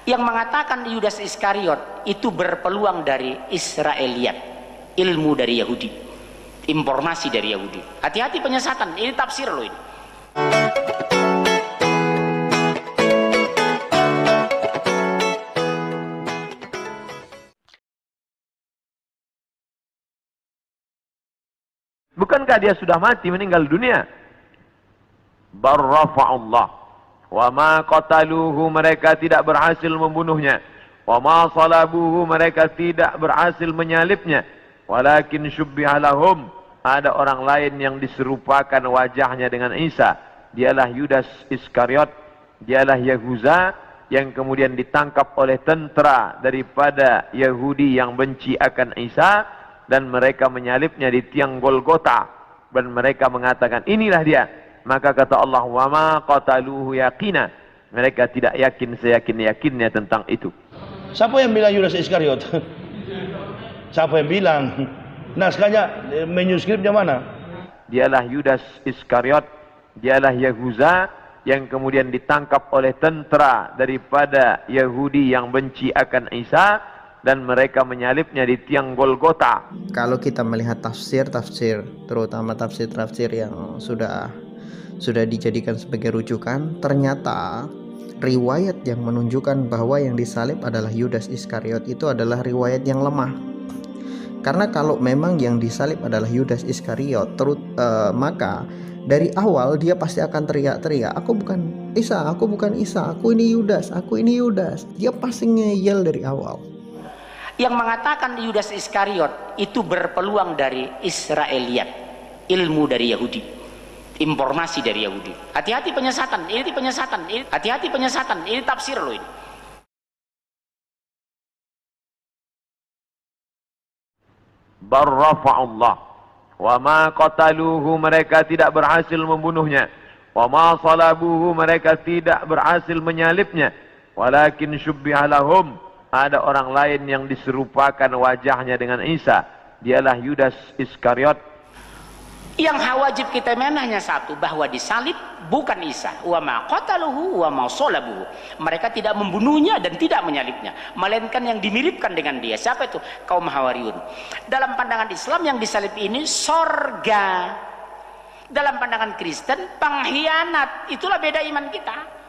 yang mengatakan Yudas Iskariot itu berpeluang dari Israeliat, ilmu dari Yahudi, informasi dari Yahudi. Hati-hati penyesatan, ini tafsir loh ini. Bukankah dia sudah mati, meninggal dunia? Barrafa'ullah wa ma qataluhu, mereka tidak berhasil membunuhnya. Wa ma salabuhu, mereka tidak berhasil menyalibnya. Walakin syubbiha lahum, ada orang lain yang diserupakan wajahnya dengan Isa. Dialah Yudas Iskariot, dialah Yahuza yang kemudian ditangkap oleh tentara daripada Yahudi yang benci akan Isa, dan mereka menyalibnya di tiang Golgota, dan mereka mengatakan inilah dia. Maka kata Allah, wa ma qataluhu yaqina, mereka tidak yakin seyakin-yakinnya tentang itu. Siapa yang bilang Yudas Iskariot? Siapa yang bilang? Naskahnya, manuskripnya mana? Dialah Yudas Iskariot, dialah Yahuza yang kemudian ditangkap oleh tentara daripada Yahudi yang benci akan Isa, dan mereka menyalibnya di tiang Golgota. Kalau kita melihat tafsir terutama tafsir yang sudah dijadikan sebagai rujukan, ternyata riwayat yang menunjukkan bahwa yang disalib adalah Yudas Iskariot itu adalah riwayat yang lemah. Karena kalau memang yang disalib adalah Yudas Iskariot, maka dari awal dia pasti akan teriak-teriak, aku bukan Isa, aku ini Yudas, Dia pasti ngeyel dari awal. Yang mengatakan Yudas Iskariot itu berpeluang dari Israeliat, ilmu dari Yahudi, informasi dari Yahudi. Hati-hati penyesatan, hati-hati penyesatan, ini tafsir loh ini. Barrafa'ullah wa ma qataluhu, mereka tidak berhasil membunuhnya. Wa ma salabuhu, mereka tidak berhasil menyalibnya. Walakin syubbiha lahum, ada orang lain yang diserupakan wajahnya dengan Isa. Dialah Yudas Iskariot. Yang wajib kita hanya satu, bahwa disalib bukan Isa. Wa ma qataluhu wa ma salabuhu. Mereka tidak membunuhnya dan tidak menyalibnya, melainkan yang dimiripkan dengan dia. Siapa itu? Kaum Hawariyun. Dalam pandangan Islam yang disalib ini sorga. Dalam pandangan Kristen pengkhianat. Itulah beda iman kita.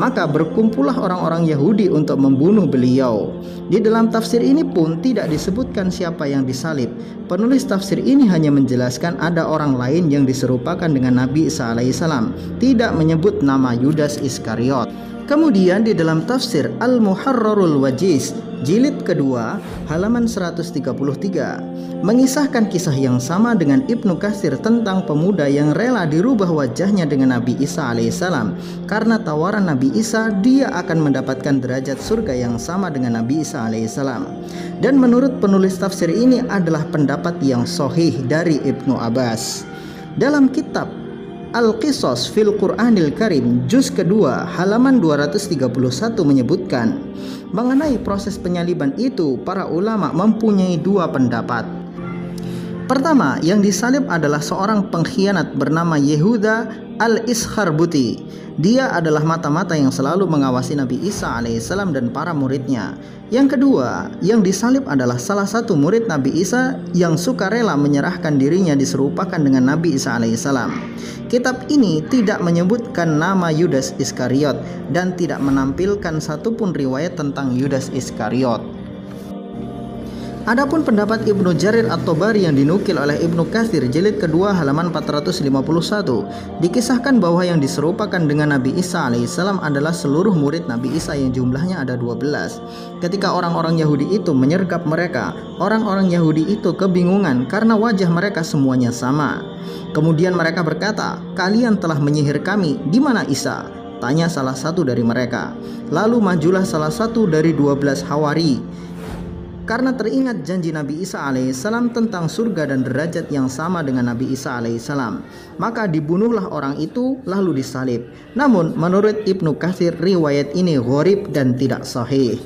Maka berkumpullah orang-orang Yahudi untuk membunuh beliau. Di dalam tafsir ini pun tidak disebutkan siapa yang disalib. Penulis tafsir ini hanya menjelaskan ada orang lain yang diserupakan dengan Nabi Isa alaihissalam, tidak menyebut nama Yudas Iskariot. Kemudian di dalam tafsir Al-Muharrarul Wajiz jilid kedua halaman 133 mengisahkan kisah yang sama dengan Ibnu Katsir tentang pemuda yang rela dirubah wajahnya dengan Nabi Isa alaihissalam. Karena tawaran Nabi Isa, dia akan mendapatkan derajat surga yang sama dengan Nabi Isa alaihissalam. Dan menurut penulis tafsir ini adalah pendapat yang sahih dari Ibnu Abbas. Dalam kitab Al-Qisas fil Qur'anil Karim juz kedua halaman 231 menyebutkan mengenai proses penyaliban itu, para ulama mempunyai dua pendapat. Pertama, yang disalib adalah seorang pengkhianat bernama Yehuda al-Iskharbuti. Dia adalah mata-mata yang selalu mengawasi Nabi Isa alaihissalam dan para muridnya. Yang kedua, yang disalib adalah salah satu murid Nabi Isa yang sukarela menyerahkan dirinya diserupakan dengan Nabi Isa alaihissalam. Kitab ini tidak menyebutkan nama Yudas Iskariot dan tidak menampilkan satupun riwayat tentang Yudas Iskariot. Adapun pendapat Ibnu Jarir At-Tabari yang dinukil oleh Ibnu Katsir jilid kedua halaman 451, dikisahkan bahwa yang diserupakan dengan Nabi Isa alaihissalam adalah seluruh murid Nabi Isa yang jumlahnya ada 12. Ketika orang-orang Yahudi itu menyergap mereka, orang-orang Yahudi itu kebingungan karena wajah mereka semuanya sama. Kemudian mereka berkata, "Kalian telah menyihir kami, di mana Isa?" Tanya salah satu dari mereka. Lalu majulah salah satu dari 12 Hawari. Karena teringat janji Nabi Isa alaihissalam tentang surga dan derajat yang sama dengan Nabi Isa alaihissalam, maka dibunuhlah orang itu lalu disalib. Namun menurut Ibnu Katsir riwayat ini gharib dan tidak sahih.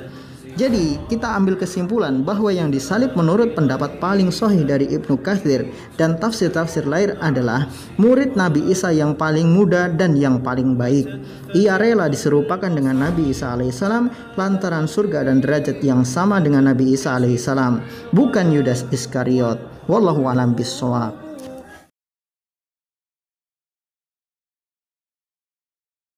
Jadi kita ambil kesimpulan bahwa yang disalib menurut pendapat paling sahih dari Ibnu Katsir dan tafsir-tafsir lain adalah murid Nabi Isa yang paling muda dan yang paling baik. Ia rela diserupakan dengan Nabi Isa alaihissalam lantaran surga dan derajat yang sama dengan Nabi Isa alaihissalam, bukan Yudas Iskariot. Wallahu a'lam bishawab.